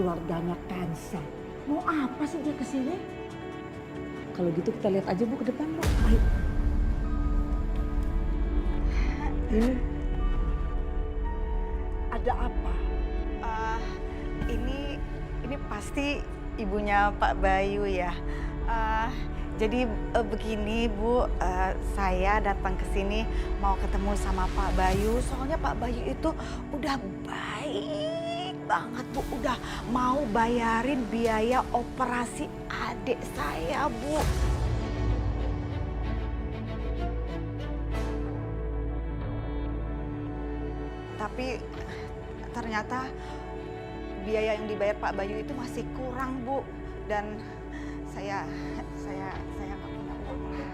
keluarganya Kansa. Mau apa sih dia kesini? Kalau gitu kita lihat aja Bu ke depan Bu. Ayo. Ini ada apa? Ini pasti ibunya Pak Bayu ya. Jadi begini Bu, saya datang ke sini mau ketemu sama Pak Bayu. Soalnya Pak Bayu itu udah baik banget Bu, udah mau bayarin biaya operasi adik saya Bu. Tapi ternyata biaya yang dibayar Pak Bayu itu masih kurang Bu, dan saya nggak punya uang lagi.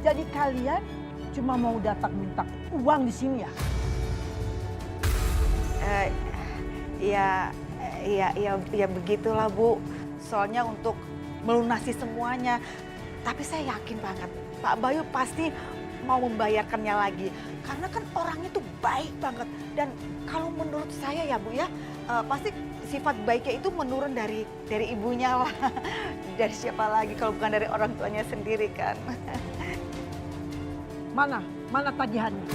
Jadi kalian cuma mau datang minta uang di sini ya? Ya begitulah Bu. Soalnya untuk melunasi semuanya. Tapi saya yakin banget Pak Bayu pasti mau membayarkannya lagi. Karena kan orangnya tuh baik banget. Dan kalau menurut saya ya Bu ya, pasti sifat baiknya itu menurun dari ibunya lah. Dari siapa lagi kalau bukan dari orang tuanya sendiri kan. Mana tagihannya?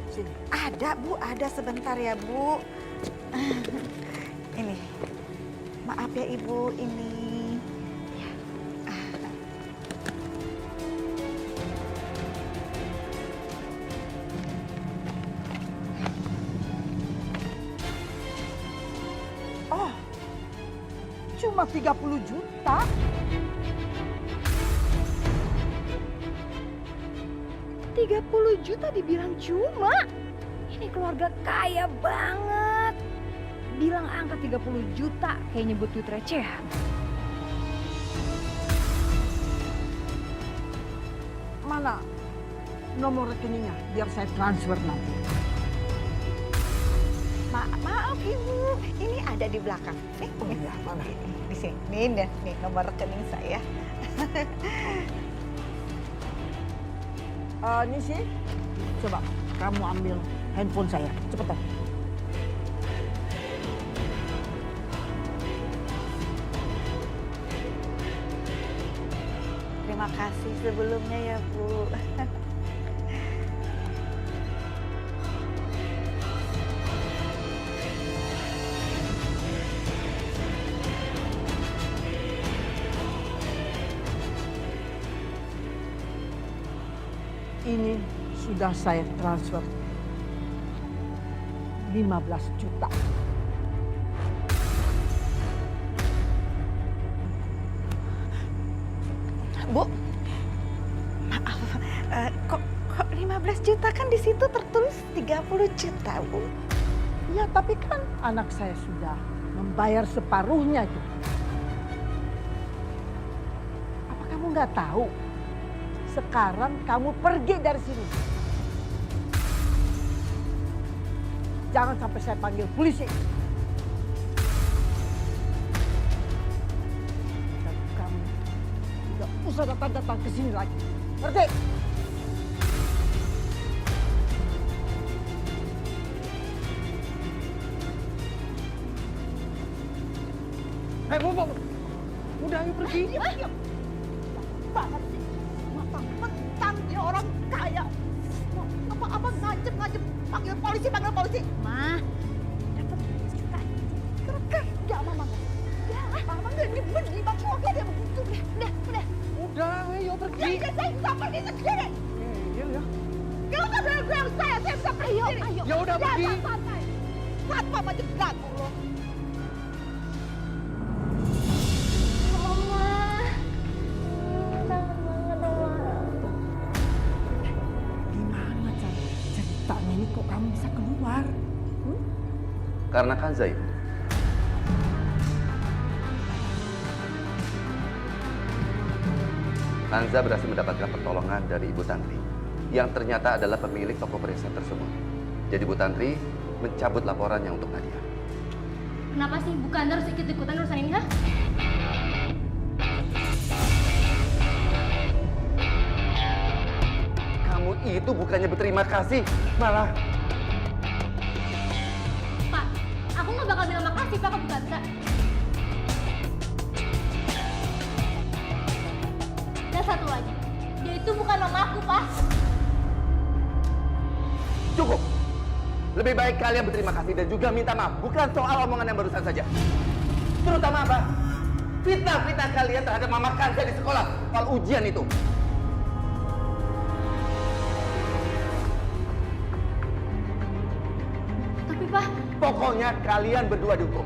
Sini. Ada Bu, ada sebentar ya Bu. Ini, maaf ya Ibu, ini. Oh, cuma 30 juta? Juta dibilang cuma. Ini keluarga kaya banget. Bilang angka 30 juta kayak nyebut duit recehan. Mana nomor rekeningnya biar saya transfer nanti. Maaf Ibu, ini ada di belakang. Oh iya, mana? Di sini, nih nomor rekening saya. Ini sih, coba kamu ambil handphone saya, cepetan. Terima kasih sebelumnya ya Bu. Ini sudah saya transfer 15 juta. Bu, maaf, kok 15 juta kan di situ tertulis 30 juta Bu. Ya tapi kan anak saya sudah membayar separuhnya itu. Apa kamu nggak tahu? Sekarang kamu pergi dari sini. Jangan sampai saya panggil polisi. Dan kamu tidak usah datang-datang ke sini lagi. Ngerti? Bu. Udah ayo pergi. Ayo. Banget sih. Mata mentang dia orang kaya. Apa abang ngajep panggil polisi. Mah, dapat 15 juta. Kerek ya mama. Ya, mama nggak nyebut gimana suami dia begitu. Udah. Udah, ayo pergi. Ya saya bisa pergi sendiri. Iya ya. Kalau nggak bilang saya bisa pergi sendiri. Ayo. Ya udah pergi. Santai. Saat mama jegat lo. Gimana ceritanya ini kok kamu bisa keluar? Karena Kanza, Ibu. Kanza berhasil mendapatkan pertolongan dari Ibu Tantri yang ternyata adalah pemilik toko perhiasan tersebut. Jadi Ibu Tantri mencabut laporannya untuk Nadia. Kenapa sih bukan harus ikut-ikutan urusan ini, ha? itu bukannya berterima kasih, malah Pak, aku nggak bakal bilang makasih Pak ke Bu Kansa. Dan satu lagi, dia itu bukan mama aku, Pak. cukup. Lebih baik kalian berterima kasih dan juga minta maaf, bukan soal omongan yang barusan saja. Terutama apa? Fitnah-fitnah kalian terhadap Mama Kansa di sekolah soal ujian itu. Tapi Pak, Pokoknya kalian berdua dihukum.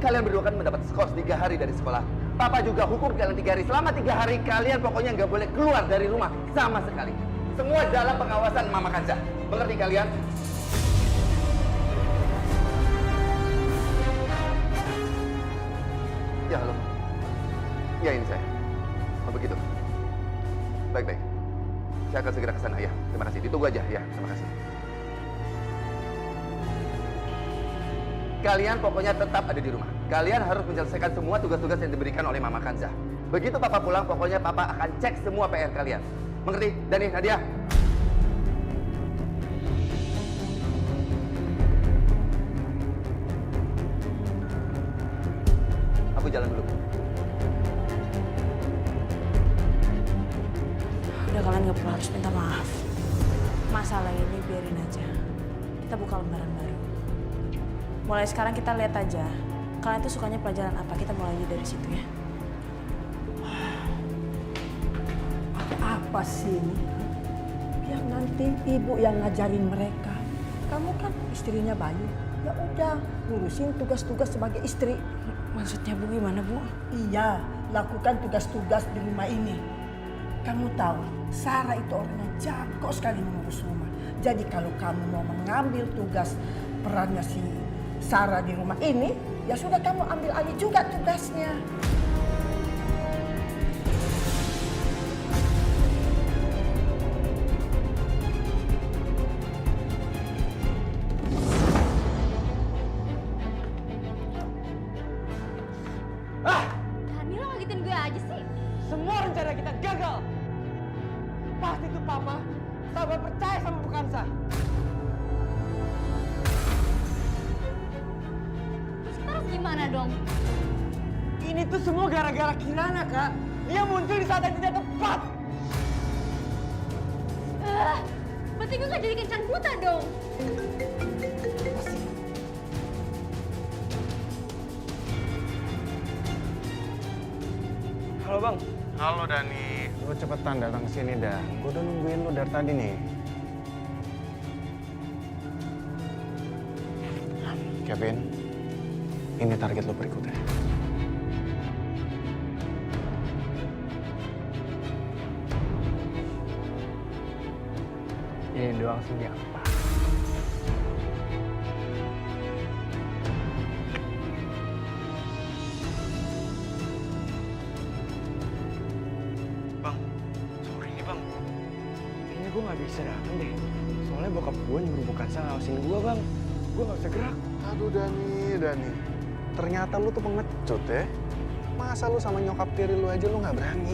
Kalian berdua kan mendapat skor 3 hari dari sekolah. Papa juga hukum kalian 3 hari. Selama 3 hari kalian pokoknya nggak boleh keluar dari rumah sama sekali. Semua dalam pengawasan Mama Kansa. Mengerti kalian? Ya, halo. Ya, ini saya. Oh, begitu. Baik-baik. Saya akan segera ke sana, ya. Terima kasih. Ditunggu aja, ya. Terima kasih. Kalian pokoknya tetap ada di rumah. Kalian harus menyelesaikan semua tugas-tugas yang diberikan oleh Mama Kansa. Begitu Papa pulang, pokoknya Papa akan cek semua PR kalian. Mengerti? Dani, Nadia? Aku jalan dulu. Udah, kalian nggak perlu harus minta maaf. Masalah ini biarin aja. Kita buka lembaran baru. Mulai sekarang kita lihat aja, kalian tuh sukanya pelajaran apa, kita mulai aja dari situ ya. Apa sih ini? Biar nanti ibu yang ngajarin mereka. Kamu kan istrinya Bayu. Ya udah, ngurusin tugas-tugas sebagai istri. Maksudnya Bu gimana Bu? Iya, lakukan tugas-tugas di rumah ini. Kamu tahu, Sarah itu orangnya jago sekali mengurus rumah. Jadi kalau kamu mau mengambil tugas perannya si Sarah di rumah ini, ya sudah kamu ambil alih juga tugasnya. Dani lo ngagetin gue aja sih. Semua rencana kita gagal. Pasti tuh Papa tak percaya sama Bu Kansa. Terus kita harus gimana dong? Ini tuh semua gara-gara Kirana, Kak. Dia muncul di saat yang tidak tepat. Berarti gue nggak jadi kencan buta dong. Halo Bang. Halo Dani, lu cepetan datang ke sini dah. Gue udah nungguin lu dari tadi nih. Kevin, ini target lu berikutnya. Ini doang siapa? Bang, sorry nih bang. Kayaknya gue nggak bisa datang deh. Soalnya bokap gue nyuruh Bu Kansa ngawasin gue Bang. Gue nggak bisa gerak. Aduh Dani. Ternyata lu tuh pengecut ya. Masa lu sama nyokap tiri lu aja lu nggak berani?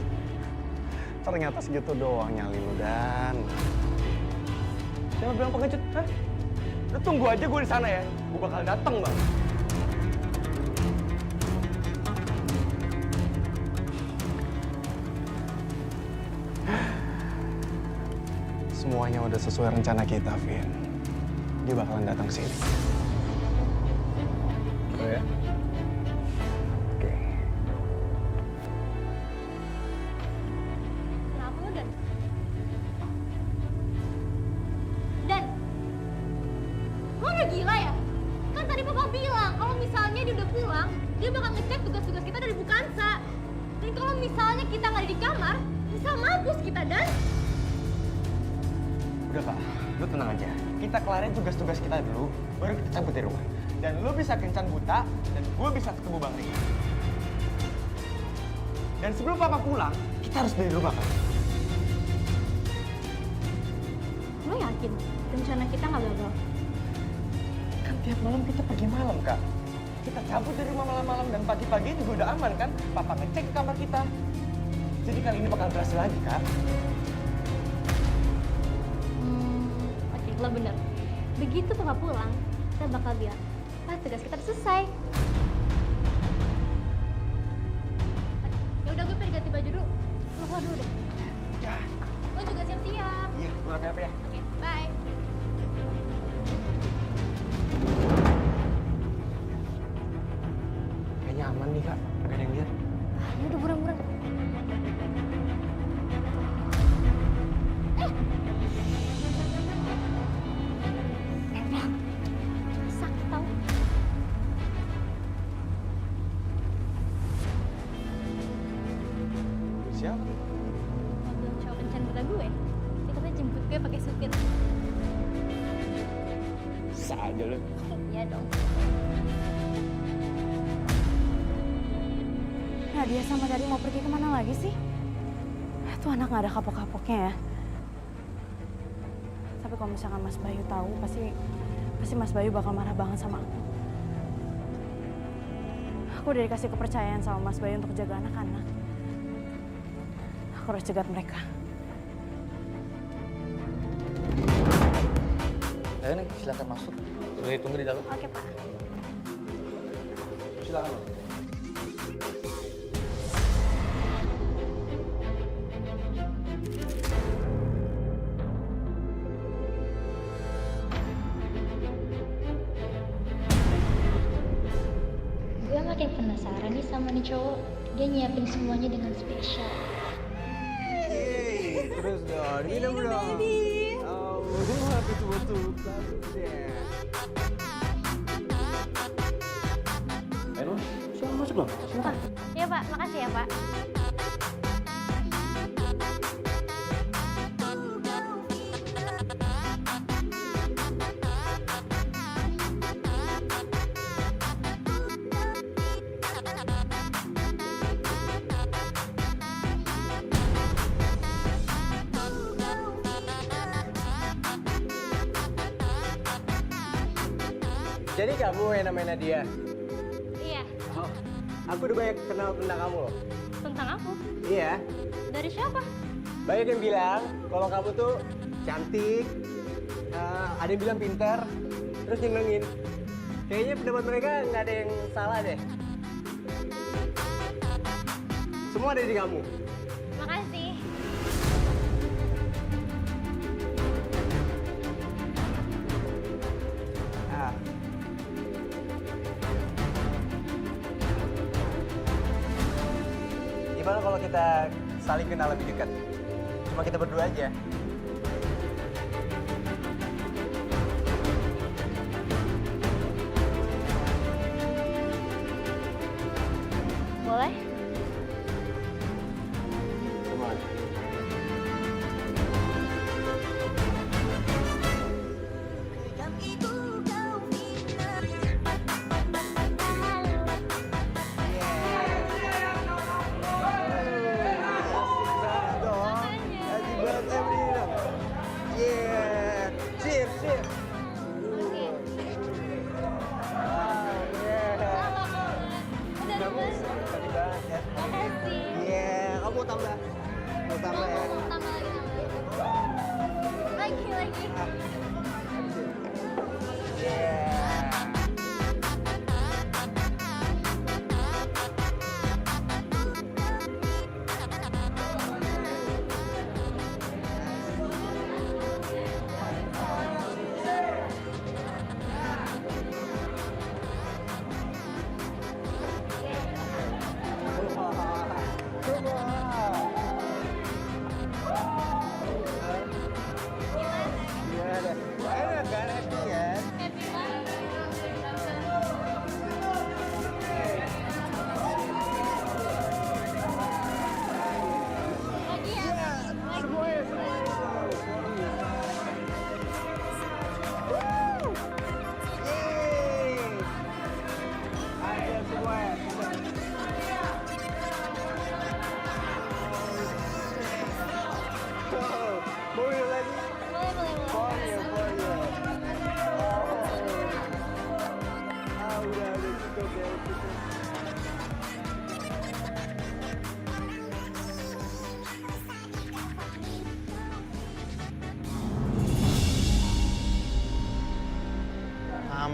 Ternyata segitu doang nyali lu, Dan. Siapa bilang pengecut? Hah? Lu tunggu aja gue di sana ya. Gue bakal datang Bang. Semuanya udah sesuai rencana kita, Vin. Dia bakalan datang ke sini. Oh ya? Oke. Kenapa lo Dan? Dan, lo udah gila ya? Kan tadi Papa bilang kalau misalnya dia udah pulang, dia bakal ngecek tugas-tugas kita dari Bu Kansa. Dan kalau misalnya kita nggak ada di kamar, bisa mampus kita Dan. Udah Kak, lu tenang aja. Kita kelarin tugas-tugas kita dulu, baru kita cabut dari rumah. Dan lu bisa kencan buta, dan gue bisa ketemu Bang Ri. Dan sebelum Papa pulang, kita harus dari rumah Kak. Lo yakin rencana kita nggak gagal? Kan tiap malam kita pergi malam Kak. Kita cabut dari rumah malam-malam dan pagi-pagi juga udah aman kan? Papa ngecek ke kamar kita. Jadi kali ini bakal berhasil lagi Kak. lo bener. Begitu papa pulang, kita bakal bilang, Pak, tugas kita udah selesai. Ya udah, gue pengen ganti baju dulu. Lo keluar dulu deh. Ya. Lo juga siap-siap. Iya, gue apa ya? Oke, bye. Kayaknya aman nih kak, gak ada yang lihat. Ya udah buruan-buruan. Sakit tau. Siapa? Mobil cowok kencan buta gue. Dia katanya jemput gue pakai supir. Bisa aja lu. Iya dong. Nadia sama Dari mau pergi kemana lagi sih? Tuh anak nggak ada kapok-kapoknya ya. Tapi kalau misalkan Mas Bayu tahu, pasti Mas Bayu bakal marah banget sama aku. Aku udah dikasih kepercayaan sama Mas Bayu untuk jaga anak-anak. Aku harus cegat mereka. Ayo nih, silakan masuk. Tunggu di dalam. Oke, Pak. Silakan. Gue makin penasaran nih sama nih cowok. Dia nyiapin semuanya dengan spesial. Terus dong, minum dong. Oh, betul-betul. Ayo, silakan masuk dong. Silakan. Iya, Pak. Makasih ya, Pak. Jadi kamu yang namanya Nadia? Iya. Oh, aku udah banyak kenal tentang kamu loh. Tentang aku? Iya, Dari siapa? banyak yang bilang kalau kamu tuh cantik, ada yang bilang pintar, terus nyenengin. Kayaknya pendapat mereka nggak ada yang salah deh. Semua ada di kamu. Makasih. Ah. Gimana kalau kita saling kenal lebih dekat? Cuma kita berdua aja. Boleh? Come on. Lagi. Gimana?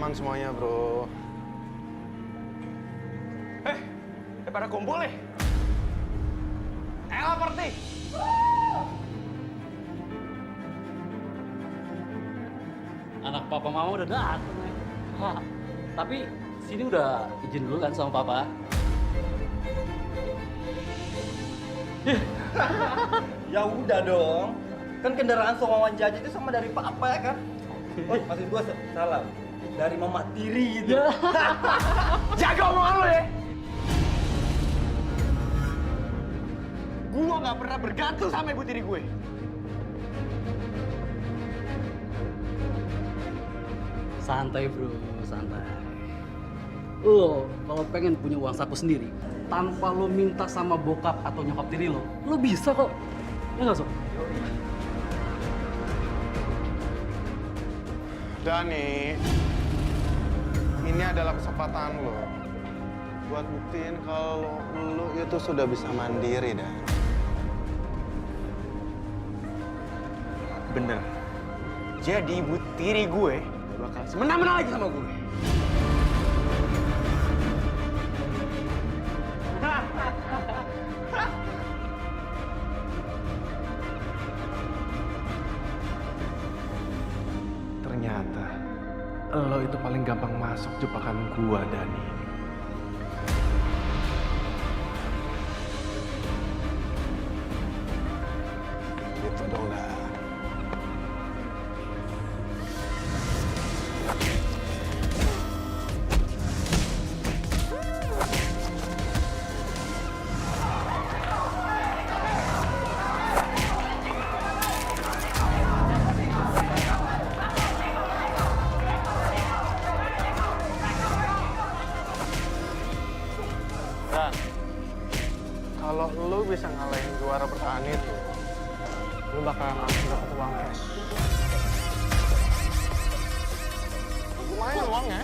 aman semuanya, bro. Pada kumpul nih. Ella Perti. Anak papa mama udah datang. Tapi sini udah izin dulu kan sama papa. Ya udah dong. Kan kendaraan Somawan Jaja itu sama dari papa ya kan? Oh, maksud gua salah. Dari mama tiri gitu. Jaga omongan lo ya. Gua nggak pernah bergantung sama ibu tiri gue. Santai bro, santai. Lo kalau pengen punya uang saku sendiri, tanpa lo minta sama bokap atau nyokap tiri lo bisa kok. Ya nggak, Sob? Dani, ini adalah kesempatan lo buat buktiin kalau lo itu sudah bisa mandiri, Dan. Bener. Jadi ibu tiri gue bakal semena-mena lagi sama gue. Ternyata lo itu paling gampang masuk jebakan gua, Dani. Gitu dong, Dan. Dan kalau lu bisa ngalahin juara bertahan itu, lu bakalan langsung dapat uang cash. Lumayan uangnya.